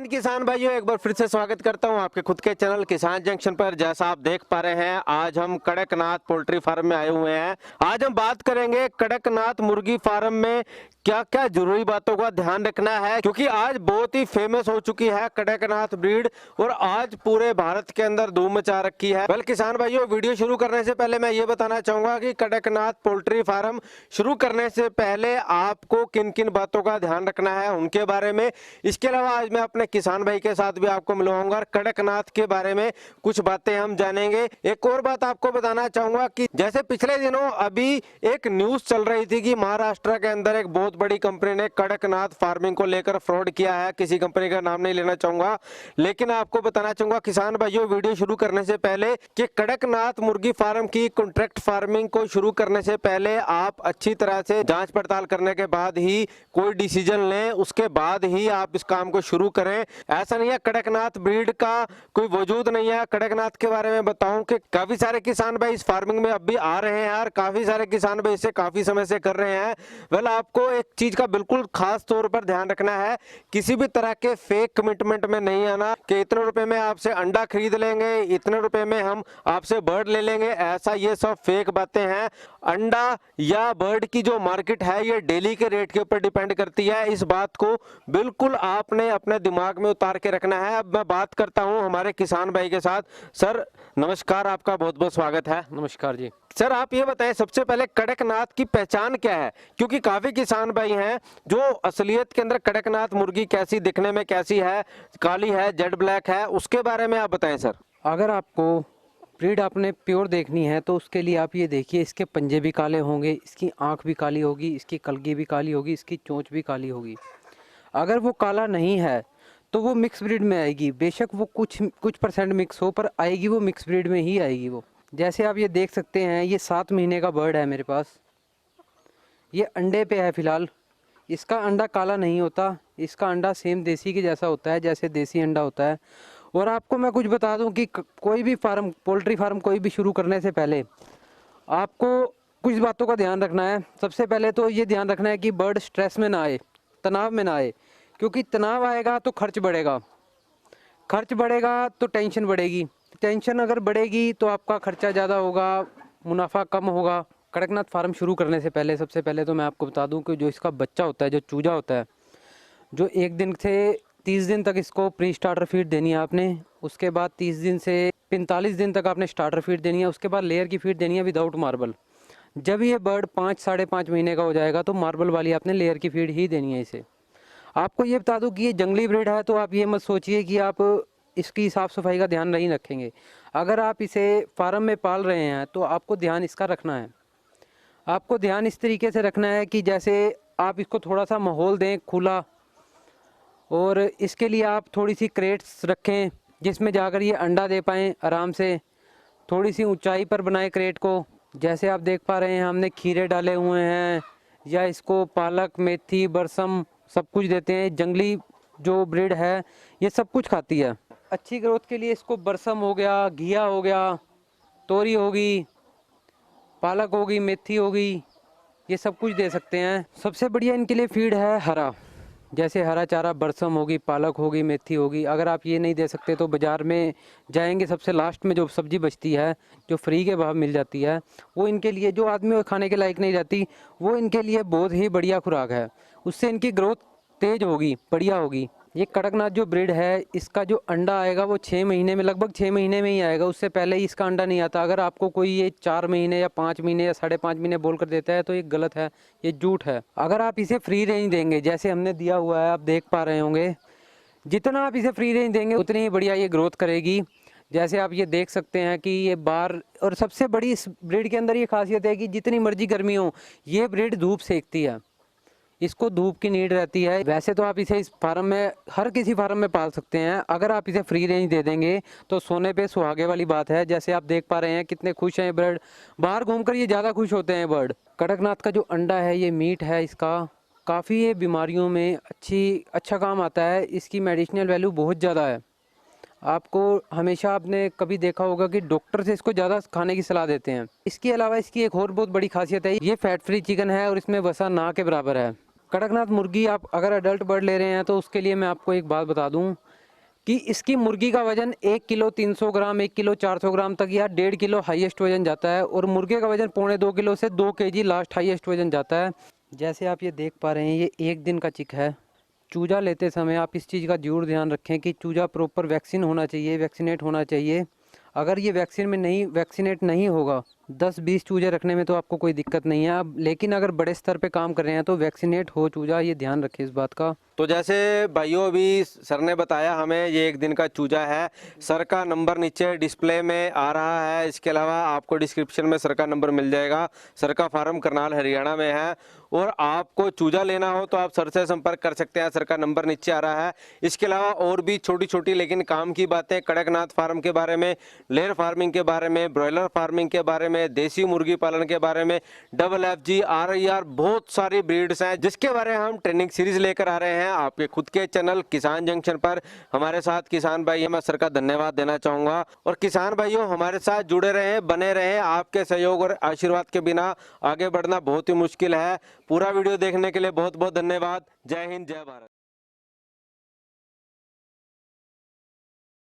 इन किसान भाइयों, एक बार फिर से स्वागत करता हूं आपके खुद के चैनल किसान जंक्शन पर। जैसा आप देख पा रहे हैं, आज हम कड़कनाथ पोल्ट्री फार्म में आए हुए हैं। आज हम बात करेंगे कड़कनाथ मुर्गी फार्म में क्या क्या जरूरी बातों का ध्यान रखना है, क्योंकि आज बहुत ही फेमस हो चुकी है कड़कनाथ ब्रीड और आज पूरे भारत के अंदर धूम मचा रखी है। वेल किसान भाइयों, वीडियो शुरू करने से पहले मैं ये बताना चाहूंगा कि कड़कनाथ पोल्ट्री फार्म शुरू करने से पहले आपको किन किन बातों का ध्यान रखना है उनके बारे में। इसके अलावा आज मैं अपने किसान भाई के साथ भी आपको मिलवाऊंगा, कड़कनाथ के बारे में कुछ बातें हम जानेंगे। एक और बात आपको बताना चाहूंगा कि जैसे पिछले दिनों अभी एक न्यूज चल रही थी कि महाराष्ट्र के अंदर एक बहुत बड़ी कंपनी ने कड़कनाथ फार्मिंग को लेकर फ्रॉड किया है। किसी कंपनी का नाम नहीं लेना चाहूंगा, लेकिन आपको बताना चाहूंगा किसान भाइयों, वीडियो शुरू करने से पहले कि कड़कनाथ मुर्गी फार्म की कॉन्ट्रैक्ट फार्मिंग को शुरू करने से पहले आप अच्छी तरह से जांच पड़ताल करने के बाद ही कोई डिसीजन लें, उसके बाद ही आप इस काम को शुरू करें। ऐसा नहीं है कड़कनाथ ब्रीड का कोई वजूद नहीं है। कड़कनाथ के बारे में बताऊं कि काफी सारे किसान भाई इस फार्मिंग में अब भी आ रहे हैं और काफी सारे किसान भाई इसे काफी समय से कर रहे हैं। वेल आपको एक चीज का बिल्कुल खास तौर पर ध्यान रखना है, किसी भी तरह के फेक कमिटमेंट में नहीं आना कि इतने रुपए में आपसे अंडा खरीद लेंगे, इतने रुपए में हम आपसे बर्ड ले लेंगे। ऐसा ये सब फेक बातें हैं। अंडा या बर्ड की जो मार्केट है ये डेली के रेट के ऊपर डिपेंड करती है। इस बात को बिल्कुल आपने अपने दिमाग में उतार के रखना है। अब मैं बात करता हूं हमारे किसान भाई के साथ। सर नमस्कार, आपका बहुत बहुत स्वागत है। नमस्कार जी। सर आप ये बताएं सबसे पहले कड़कनाथ की पहचान क्या है, क्योंकि काफी किसान भाई हैं जो असलियत के अंदर कड़कनाथ मुर्गी कैसी दिखने में कैसी है, काली है, जेड ब्लैक है, उसके बारे में आप बताएं सर। अगर आपको ब्रीड आपने प्योर देखनी है तो उसके लिए आप ये देखिए, इसके पंजे भी काले होंगे, इसकी आंख भी काली होगी, इसकी कलगी भी काली होगी, इसकी चोंच भी काली होगी। अगर वो काला नहीं है तो वो मिक्स ब्रीड में आएगी। बेशक वो कुछ परसेंट मिक्स हो, पर आएगी वो मिक्स ब्रीड में ही आएगी वो। जैसे आप ये देख सकते हैं, ये 7 महीने का बर्ड है मेरे पास। ये अंडे पे है फिलहाल। इसका अंडा काला नहीं होता, इसका अंडा सेम देसी के जैसा होता है, जैसे देसी अंडा होता है। और आपको मैं कुछ बता दूं कि कोई भी फार्म, पोल्ट्री फार्म कोई भी शुरू करने से पहले आपको कुछ बातों का ध्यान रखना है। सबसे पहले तो ये ध्यान रखना है कि बर्ड स्ट्रेस में ना आए, तनाव में ना आए, क्योंकि तनाव आएगा तो खर्च बढ़ेगा, खर्च बढ़ेगा तो टेंशन बढ़ेगी, टेंशन अगर बढ़ेगी तो आपका खर्चा ज़्यादा होगा, मुनाफा कम होगा। कड़कनाथ फार्म शुरू करने से पहले सबसे पहले तो मैं आपको बता दूं कि जो इसका बच्चा होता है, जो चूजा होता है, जो 1 दिन से 30 दिन तक इसको प्री स्टार्टर फीड देनी है आपने। उसके बाद 30 दिन से 45 दिन तक आपने स्टार्टर फीड देनी है। उसके बाद लेयर की फीड देनी है विदाउट मार्बल। जब ये बर्ड 5-5.5 महीने का हो जाएगा तो मार्बल वाली आपने लेयर की फीड ही देनी है इसे। आपको ये बता दूं कि ये जंगली ब्रीड है, तो आप ये मत सोचिए कि आप इसकी साफ़ सफाई का ध्यान नहीं रखेंगे। अगर आप इसे फार्म में पाल रहे हैं तो आपको ध्यान इसका रखना है। आपको ध्यान इस तरीके से रखना है कि जैसे आप इसको थोड़ा सा माहौल दें खुला, और इसके लिए आप थोड़ी सी क्रेट्स रखें जिसमें जाकर ये अंडा दे पाएँ आराम से। थोड़ी सी ऊंचाई पर बनाए क्रेट को। जैसे आप देख पा रहे हैं, हमने खीरे डाले हुए हैं, या इसको पालक, मेथी, बरसम सब कुछ देते हैं। जंगली जो ब्रीड है ये सब कुछ खाती है। अच्छी ग्रोथ के लिए इसको बरसम हो गया, घिया हो गया, तोरी होगी, पालक होगी, मेथी होगी, ये सब कुछ दे सकते हैं। सबसे बढ़िया इनके लिए फीड है हरा, जैसे हरा चारा, बरसम होगी, पालक होगी, मेथी होगी। अगर आप ये नहीं दे सकते तो बाज़ार में जाएंगे, सबसे लास्ट में जो सब्ज़ी बचती है जो फ्री के भाव मिल जाती है, वो इनके लिए, जो आदमी खाने के लायक नहीं जाती, वो इनके लिए बहुत ही बढ़िया खुराक है। उससे इनकी ग्रोथ तेज़ होगी, बढ़िया होगी। ये कड़कनाथ जो ब्रीड है, इसका जो अंडा आएगा वो 6 महीने में, लगभग 6 महीने में ही आएगा। उससे पहले ही इसका अंडा नहीं आता। अगर आपको कोई ये 4 महीने या 5 महीने या 5.5 महीने बोल कर देता है तो ये गलत है, ये झूठ है। अगर आप इसे फ्री रेंज देंगे जैसे हमने दिया हुआ है, आप देख पा रहे होंगे, जितना आप इसे फ्री रेंज देंगे उतनी ही बढ़िया ये ग्रोथ करेगी। जैसे आप ये देख सकते हैं कि ये बार, और सबसे बड़ी इस ब्रीड के अंदर ये खासियत है कि जितनी मर्जी गर्मी हो, ये ब्रीड धूप सेकती है, इसको धूप की नीड रहती है। वैसे तो आप इसे इस फार्म में, हर किसी फार्म में पाल सकते हैं। अगर आप इसे फ्री रेंज दे देंगे तो सोने पे सुहागे वाली बात है। जैसे आप देख पा रहे हैं कितने खुश हैं बर्ड, बाहर घूमकर ये ज़्यादा खुश होते हैं बर्ड। कड़कनाथ का जो अंडा है, ये मीट है इसका, काफ़ी ये बीमारियों में अच्छा काम आता है। इसकी मेडिसिनल वैल्यू बहुत ज़्यादा है। आपको हमेशा, आपने कभी देखा होगा कि डॉक्टर से इसको ज़्यादा खाने की सलाह देते हैं। इसके अलावा इसकी एक और बहुत बड़ी खासियत है, ये फैट फ्री चिकन है और इसमें वसा ना के बराबर है। कड़कनाथ मुर्गी आप अगर अडल्ट बर्ड ले रहे हैं तो उसके लिए मैं आपको एक बात बता दूं कि इसकी मुर्गी का वजन 1 किलो 300 ग्राम, 1 किलो 400 ग्राम तक या 1.5 किलो हाईएस्ट वजन जाता है, और मुर्गे का वजन 2.25 किलो से 2 केजी लास्ट हाईएस्ट वजन जाता है। जैसे आप ये देख पा रहे हैं, ये 1 दिन का चिक है। चूजा लेते समय आप इस चीज़ का जरूर ध्यान रखें कि चूजा प्रॉपर वैक्सीन होना चाहिए, वैक्सीनेट होना चाहिए। अगर ये वैक्सीनेट नहीं होगा, 10-20 चूजे रखने में तो आपको कोई दिक्कत नहीं है। अब लेकिन अगर बड़े स्तर पे काम कर रहे हैं तो वैक्सीनेट हो चूजा, ये ध्यान रखें इस बात का। तो जैसे भाइयों अभी सर ने बताया हमें, ये 1 दिन का चूजा है। सर का नंबर नीचे डिस्प्ले में आ रहा है, इसके अलावा आपको डिस्क्रिप्शन में सर का नंबर मिल जाएगा। सर का फार्म करनाल हरियाणा में है, और आपको चूजा लेना हो तो आप सर से संपर्क कर सकते हैं। सर का नंबर नीचे आ रहा है। इसके अलावा और भी छोटी छोटी लेकिन काम की बातें कड़कनाथ फार्म के बारे में, लेयर फार्मिंग के बारे में, ब्रॉयलर फार्मिंग के बारे में, देसी मुर्गी पालन के बारे में, FFG, RIR, बहुत सारी ब्रीड्स हैं जिसके बारे में हम ट्रेनिंग सीरीज लेकर आ रहे हैं आपके खुद के चैनल किसान जंक्शन पर। हमारे साथ किसान भाई, मैं सर का धन्यवाद देना चाहूंगा। और किसान भाइयों, हमारे साथ जुड़े रहें, बने रहें। आपके सहयोग और आशीर्वाद के बिना आगे बढ़ना बहुत ही मुश्किल है। पूरा वीडियो देखने के लिए बहुत बहुत धन्यवाद। जय हिंद, जय भारत।